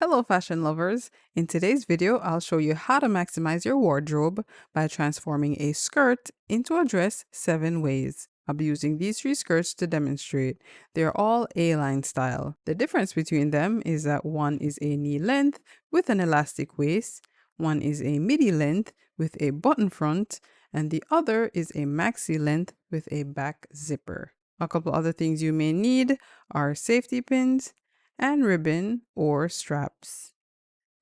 Hello fashion lovers! In today's video, I'll show you how to maximize your wardrobe by transforming a skirt into a dress 7 ways. I'll be using these 3 skirts to demonstrate. They're all A-line style. The difference between them is that one is a knee length with an elastic waist, one is a midi length with a button front, and the other is a maxi length with a back zipper. A couple other things you may need are safety pins, and ribbon or straps.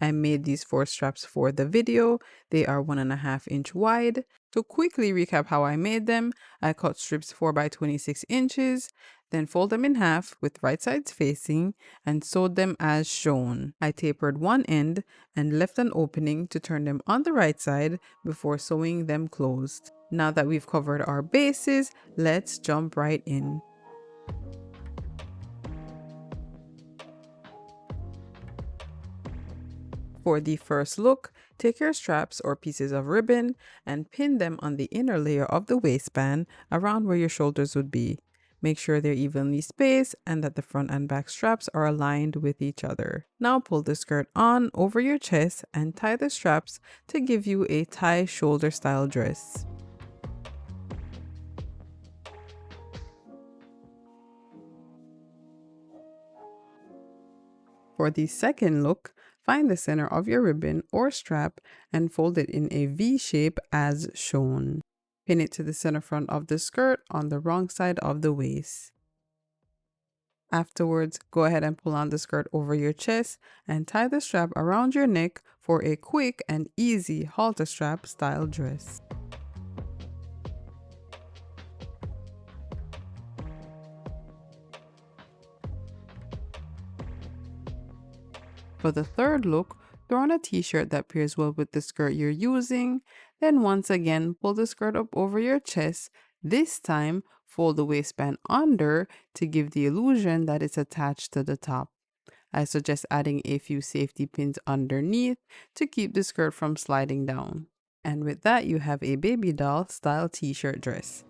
I made these 4 straps for the video. They are 1.5 inch wide. To quickly recap how I made them, I cut strips 4 by 26 inches, then fold them in half with right sides facing and sewed them as shown. I tapered one end and left an opening to turn them on the right side before sewing them closed. Now that we've covered our bases, let's jump right in. For the first look, take your straps or pieces of ribbon and pin them on the inner layer of the waistband around where your shoulders would be. Make sure they're evenly spaced and that the front and back straps are aligned with each other. Now pull the skirt on over your chest and tie the straps to give you a tie shoulder style dress. For the second look, find the center of your ribbon or strap and fold it in a V shape as shown. Pin it to the center front of the skirt on the wrong side of the waist. Afterwards, go ahead and pull on the skirt over your chest and tie the strap around your neck for a quick and easy halter strap style dress. For the third look, throw on a t-shirt that pairs well with the skirt you're using. Then once again, pull the skirt up over your chest. This time, fold the waistband under to give the illusion that it's attached to the top. I suggest adding a few safety pins underneath to keep the skirt from sliding down. And with that, you have a baby doll style t-shirt dress.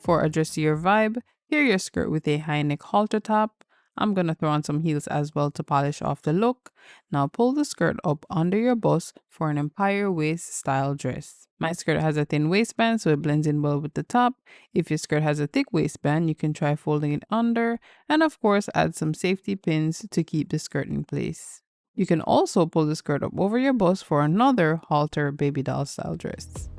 For a dressier vibe, pair your skirt with a high neck halter top. I'm gonna throw on some heels as well to polish off the look. Now pull the skirt up under your bust for an empire waist style dress. My skirt has a thin waistband so it blends in well with the top. If your skirt has a thick waistband, you can try folding it under and of course add some safety pins to keep the skirt in place. You can also pull the skirt up over your bust for another halter baby doll style dress.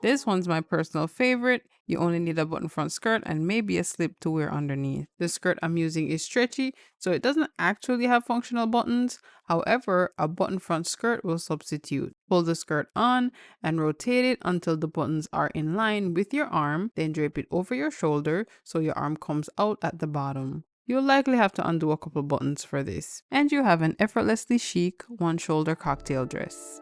This one's my personal favorite. You only need a button front skirt and maybe a slip to wear underneath. The skirt I'm using is stretchy, so it doesn't actually have functional buttons. However, a button front skirt will substitute. Pull the skirt on and rotate it until the buttons are in line with your arm, then drape it over your shoulder so your arm comes out at the bottom. You'll likely have to undo a couple buttons for this. And you have an effortlessly chic one shoulder cocktail dress.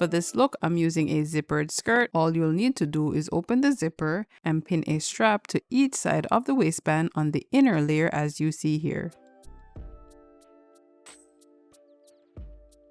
For this look, I'm using a zippered skirt. All you'll need to do is open the zipper and pin a strap to each side of the waistband on the inner layer as you see here.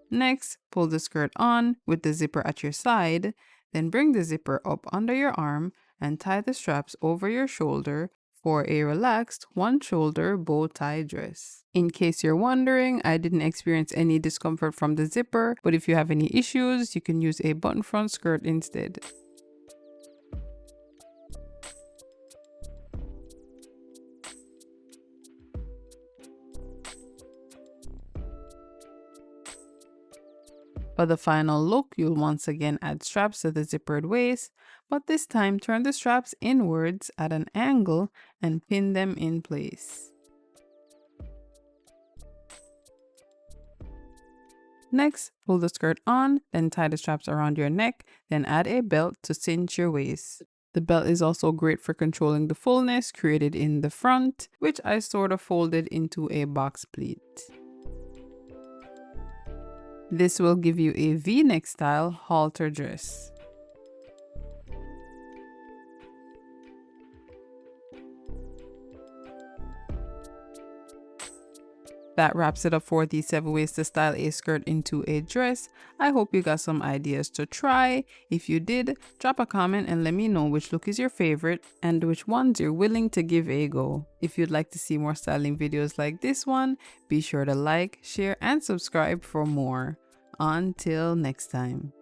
Next, pull the skirt on with the zipper at your side, then bring the zipper up under your arm and tie the straps over your shoulder for a relaxed one-shoulder bow tie dress. In case you're wondering, I didn't experience any discomfort from the zipper, but if you have any issues, you can use a button front skirt instead. For the final look, you'll once again add straps to the zippered waist, but this time turn the straps inwards at an angle and pin them in place. Next, pull the skirt on, then tie the straps around your neck, then add a belt to cinch your waist. The belt is also great for controlling the fullness created in the front, which I sort of folded into a box pleat. This will give you a V-neck style halter dress. That wraps it up for the 7 ways to style a skirt into a dress. I hope you got some ideas to try. If you did, drop a comment and let me know which look is your favorite and which ones you're willing to give a go. If you'd like to see more styling videos like this one, be sure to like, share, and subscribe for more. Until next time.